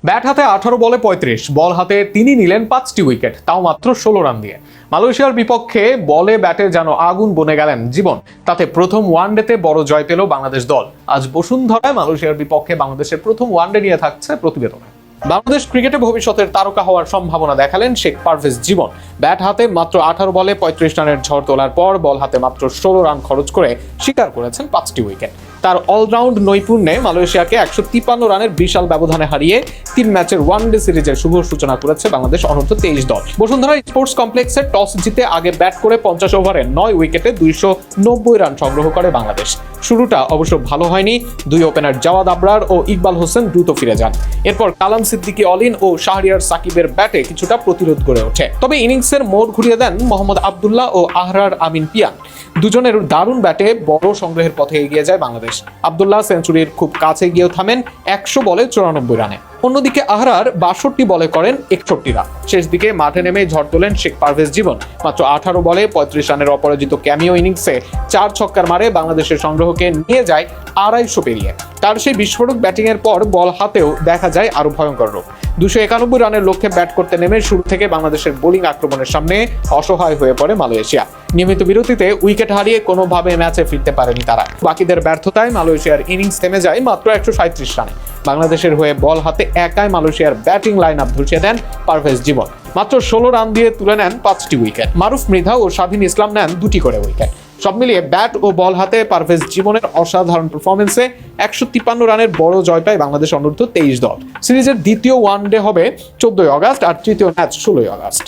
Bat হাতে 18 বলে 35, বল হাতে তিনি নিলেন 5টি উইকেট, তাও মাত্র 16 রান দিয়ে। মালয়েশিয়ার বিপক্ষে বলে ব্যাটে যেন আগুন বনে গেলেন জীবন। তাতে প্রথম ওয়ানডেতে বড় জয় পেল বাংলাদেশ দল। আজ বসুন্ধরায় মালয়েশিয়ার বিপক্ষে বাংলাদেশের প্রথম ওয়ানডে নিয়ে থাকছে প্রতিবেদনে। বাংলাদেশ ক্রিকেটে ভবিষ্যতের তারকা হওয়ার সম্ভাবনা দেখালেন শেখ পারভেজ জীবন। ব্যাট হাতে মাত্র 18 বলে 35 রানের ঝড় তোলার পর বল হাতে মাত্র 16 রান খরচ করে শিকার করেছেন 5টি উইকেট। তার অলরাউন্ড নৈপুণ্যে মালয়েশিয়াকে 153 রানের বিশাল ব্যবধানে হারিয়ে 3 ম্যাচের ওয়ানডে সিরিজের শুভ সূচনা করেছে বাংলাদেশ অনূর্ধ্ব 23 দল। বসুন্ধরা স্পোর্টস কমপ্লেক্সে টস জিতে আগে ব্যাট করে 50 ওভারে 9 উইকেটে 290 রান সংগ্রহ করে বাংলাদেশ। শুরুটা অবশ্য ভালো হয়নি। দুই ওপেনার জাওয়াদ আবরার ও ইকবাল হোসেন দ্রুত ফিরে যান। এরপর কালাম সিদ্দিকী অলিন ও শাহরিয়ার সাকিবের ব্যাটে কিছুটা প্রতিরোধ গড়ে ওঠে। তবে ইনিংসের মোড় ঘুরিয়ে দেন মোহাম্মদ আবদুল্লাহ ও আহরার আমিন পিয়ান। দুজনের দারুণ ব্যাটে বড় সংগ্রহের পথে এগিয়ে যায় বাংলাদেশ। আবদুল্লাহ সেঞ্চুরির খুব কাছে গিয়েও থামেন 100 বলে 94 রানে। অন্যদিকে আহরার 62 বলে করেন 61 রান। শেষ দিকে মাঠে নেমে ঝড় তোলেন শেখ পারভেজ জীবন। মাত্র 18 বলে 35 রানের অপরাজিত ক্যামিও ইনিংসে 4 ছক্কার মারে বাংলাদেশের সংগ্রহকে নিয়ে যায় 250 পেরিয়ে। তার সেই বিস্ফোরক ব্যাটিং এর পর বল হাতেও দেখা যায় আরো ভয়ঙ্কর রূপ। 291 রানের লক্ষ্যে ব্যাট করতে নেমে শুরু থেকে বাংলাদেশের বোলিং আক্রমণের সামনে অসহায় হয়ে পড়ে মালয়েশিয়া। নিয়মিত বিরতিতে উইকেট হারিয়ে কোনোভাবে ম্যাচে ফিরতে পারেনি তারা। বাকিদের ব্যর্থতায় মালয়েশিয়ার ইনিংস থেমে যায় মাত্র 137 রানে। বাংলাদেশের হয়ে বল হাতে একাই মালয়েশিয়ার ব্যাটিং লাইন আপ ধসিয়ে দেন পারভেজ জীবন। মাত্র 16 রান দিয়ে তুলে নেন 5টি উইকেট। মারুফ মৃধা ও স্বাধীন ইসলাম নেন 2টি করে উইকেট। সব মিলিয়ে ব্যাট ও বল হাতে পারভেজ জীবনের অসাধারণ পারফরমেন্সে 153 রানের বড় জয় পায় বাংলাদেশ অনূর্ধ্ব 23 দল। সিরিজের দ্বিতীয় ওয়ানডে হবে 14 আগস্ট আর তৃতীয় ম্যাচ 16 আগস্ট।